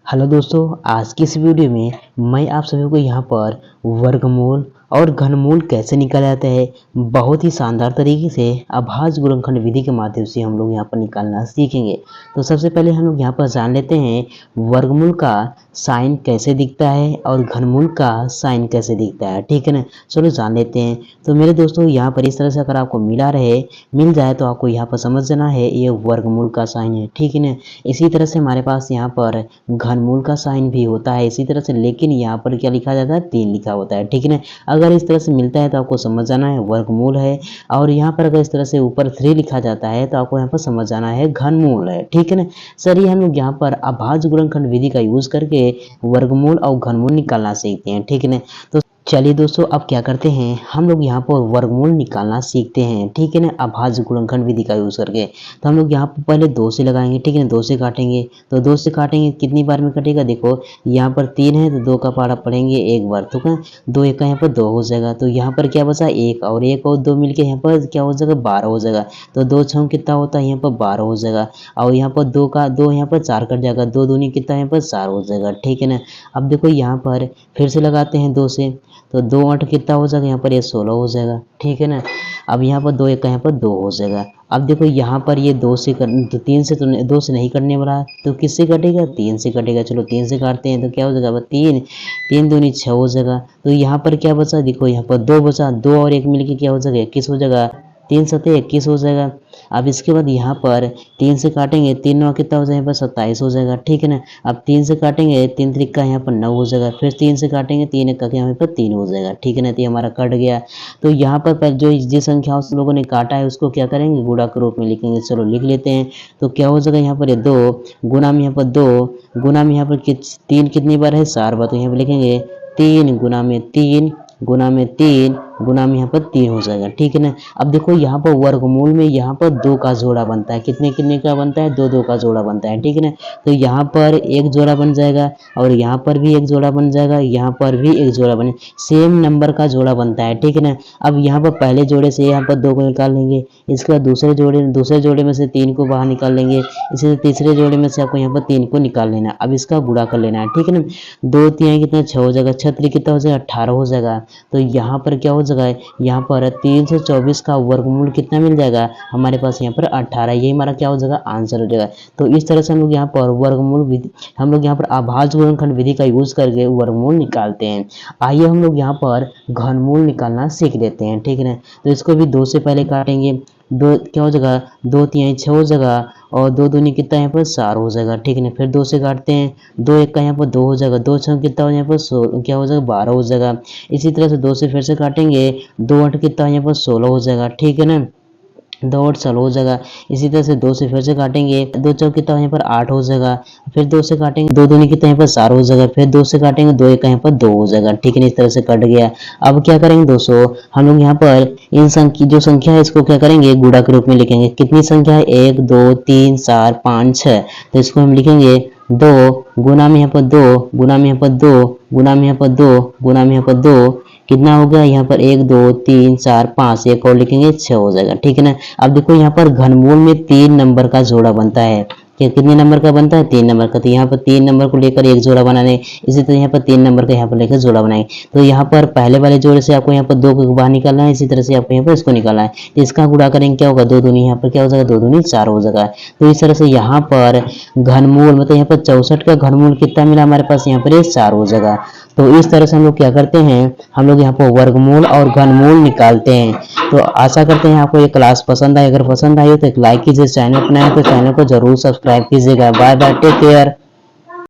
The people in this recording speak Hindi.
हेलो दोस्तों, आज की इस वीडियो में मैं आप सभी को यहाँ पर वर्गमूल और घनमूल कैसे निकाला जाता है बहुत ही शानदार तरीके से अभाज्य गुणनखंड विधि के माध्यम से हम लोग यहाँ पर निकालना सीखेंगे। तो सबसे पहले हम लोग यहाँ पर जान लेते हैं वर्गमूल का साइन कैसे दिखता है और घनमूल का साइन कैसे दिखता है। ठीक है ना, चलो जान लेते हैं। तो मेरे दोस्तों यहाँ पर इस तरह से अगर आपको मिल जाए तो आपको यहाँ पर समझ जाना है ये वर्गमूल का साइन है। ठीक है ना, इसी तरह से हमारे पास यहाँ पर घनमूल का साइन भी होता है इसी तरह से, लेकिन यहाँ पर क्या लिखा जाता है 3 लिखा होता है। ठीक है ना, अगर इस तरह से मिलता है तो आपको समझ जाना है वर्गमूल है, और यहाँ पर अगर इस तरह से ऊपर 3 लिखा जाता है तो आपको यहाँ पर समझ जाना है घनमूल है। ठीक है ना, चलिए हम लोग यहाँ पर अभाज्य गुणनखंड विधि का यूज करके वर्गमूल और घनमूल निकालना सीखते हैं। ठीक है ना, तो चलिए दोस्तों अब क्या करते हैं हम लोग यहाँ पर वर्गमूल निकालना सीखते हैं। ठीक है ना, अभाज्य गुणनखंड विधि का यूज करके। तो हम लोग यहाँ पर पहले 2 से लगाएंगे। ठीक है ना, 2 से काटेंगे तो 2 से काटेंगे कितनी बार में कटेगा, देखो यहाँ पर 3 है तो 2 का पारा पढ़ेंगे एक बार, तो क्या 2 एक का यहाँ पर 2 हो जाएगा। तो यहाँ पर क्या बचा 1 और 2 मिलके यहाँ पर क्या हो जाएगा 12 हो जाएगा। तो 2 छः कितना होता है यहाँ पर 12 हो जाएगा, और यहाँ पर 2 का 2 यहाँ पर 4 कट जाएगा, 2 दूनी कितना यहाँ पर 4 हो जाएगा। ठीक है ना, अब देखो यहाँ पर फिर से लगाते हैं 2 से, तो 2 8 कितना हो जाएगा यहाँ पर ये 16 हो जाएगा। ठीक है ना, अब यहाँ पर 2 1 का यहाँ पर 2 हो जाएगा। अब देखो यहाँ पर ये 2 से तो 3 से तो 2 से नहीं करने वाला, तो किससे कटेगा 3 से कटेगा। चलो 3 से काटते हैं तो क्या हो जाएगा 3 3 दूनी 6 हो जाएगा। तो यहाँ पर क्या बचा, देखो यहाँ पर 2 बचा, 2 और 1 मिलके क्या हो जाएगा 21 हो जाएगा, 3 सत्ते 21 हो जाएगा। अब इसके बाद यहाँ पर 3 से काटेंगे 3 9 कितना हो जाएगा यहाँ पर 27 हो जाएगा। ठीक है ना, अब 3 से काटेंगे 3 त्रिक यहाँ पर 9 हो जाएगा, फिर 3 से काटेंगे 3 एक का यहाँ पर 3 हो जाएगा। ठीक है ना, तो ये हमारा कट गया। तो यहाँ पर जो जिस संख्या उस लोगों ने काटा है उसको क्या करेंगे गुणा के रूप में लिखेंगे। चलो लिख लेते हैं। तो क्या हो जाएगा यहाँ पर ये 2 गुना में यहाँ पर 2 गुना में यहाँ पर 3 कितनी बार है 4 बार, तो यहाँ पर लिखेंगे 3 गुना में 3 गुना में 3 गुना में यहाँ पर 3 हो जाएगा। ठीक है ना, अब देखो यहाँ पर वर्गमूल में यहाँ पर 2 का जोड़ा बनता है, कितने कितने का बनता है 2 2 का जोड़ा बनता है। ठीक है ना, तो यहाँ पर एक जोड़ा बन जाएगा और यहाँ पर भी एक जोड़ा बन जाएगा, यहाँ पर भी एक जोड़ा बने, सेम नंबर का जोड़ा बनता है। ठीक है ना, अब यहाँ पर पहले जोड़े से यहाँ पर 2 को निकाल लेंगे, इसके बाद दूसरे जोड़े में से 3 को बाहर निकाल लेंगे, इसी तीसरे जोड़े में से आपको यहाँ पर 3 को निकाल लेना है। अब इसका गुणा कर लेना है। ठीक है ना, 2 3 कितना 6 हो जाएगा, 6 3 कितना हो जाएगा 18 हो जाएगा। तो यहाँ पर क्या हो जाएगा यहाँ पर 324 का वर्गमूल कितना मिल जाएगा हमारे पास यहाँ पर 18, ये हमारा क्या हो जाएगा आंसर हो जाएगा। तो इस तरह से हम लोग यहाँ पर वर्गमूल विधि हम लोग यहाँ पर अभाज्य गुणनखंड विधि का यूज करके वर्गमूल निकालते हैं। आइए हम लोग यहाँ पर घनमूल निकालना सीख लेते हैं। ठीक है ना, तो इसको भी 2 से पहले काटेंगे, 2 क्या हो जाएगा 2 3 6 हो जाएगा, और 2 दूनी कितना यहाँ पर 4 हो जाएगा। ठीक है ना, फिर 2 से काटते हैं, 2 1 का यहाँ पर 2 हो जाएगा, 2 6 कितना हो यहाँ पर क्या हो जाएगा 12 हो जाएगा। इसी तरह से 2 से फिर से काटेंगे, 2 8 कितना यहाँ पर 16 हो जाएगा। ठीक है ना, 2 8 16 हो जाएगा। इसी तरह से 2 से फिर से काटेंगे, 2 चौक कितना यहाँ पर 8 हो जाएगा, फिर 2 से काटेंगे 2 दूनी कितना यहाँ पर 4 हो जाएगा, फिर 2 से काटेंगे 2 1 का यहाँ पर 2 हो जाएगा। ठीक है ना, इस तरह से कट गया। अब क्या करेंगे दोस्तों हम लोग यहाँ पर इन जो संख्या है इसको क्या करेंगे गुणा के रूप में लिखेंगे। कितनी संख्या है 1 2 3 4 5 6, तो इसको हम लिखेंगे 2 गुना में यहाँ पर 2 गुना में यहाँ पर 2 गुना में यहाँ पर 2 गुना में यहाँ पर 2 कितना हो गया यहाँ पर 1 2 3 4 5, एक और लिखेंगे 6 हो जाएगा। ठीक है ना, अब देखो यहाँ पर घनमूल में 3 नंबर का जोड़ा बनता है, कितने नंबर का बनता है 3 नंबर का। तो यहाँ पर 3 नंबर को लेकर एक जोड़ा बनाने, इसी तरह यहाँ पर 3 नंबर का यहाँ पर लेकर जोड़ा बनाए। तो यहाँ पर पहले वाले जोड़े से आपको यहाँ पर 2 को बाहर निकालना है, इसी तरह से आपको यहाँ पर इसको निकालना है। तो इसका गुणा करेंगे क्या होगा 2 दूनी यहाँ पर क्या हो जाएगा 2 दूनी 4 हो जाएगा। तो इस तरह से यहाँ पर घनमूल मतलब यहाँ पर 64 का घनमूल कितना मिला हमारे पास यहाँ पर 4 हो जाएगा। तो इस तरह से हम लोग क्या करते हैं हम लोग यहाँ पर वर्गमूल और घनमूल निकालते हैं। तो आशा करते हैं आपको ये क्लास पसंद आई, अगर पसंद आई हो तो एक लाइक कीजिए, चैनल अपना है तो चैनल को जरूर सब्सक्राइब कीजिएगा। Bye bye, take care.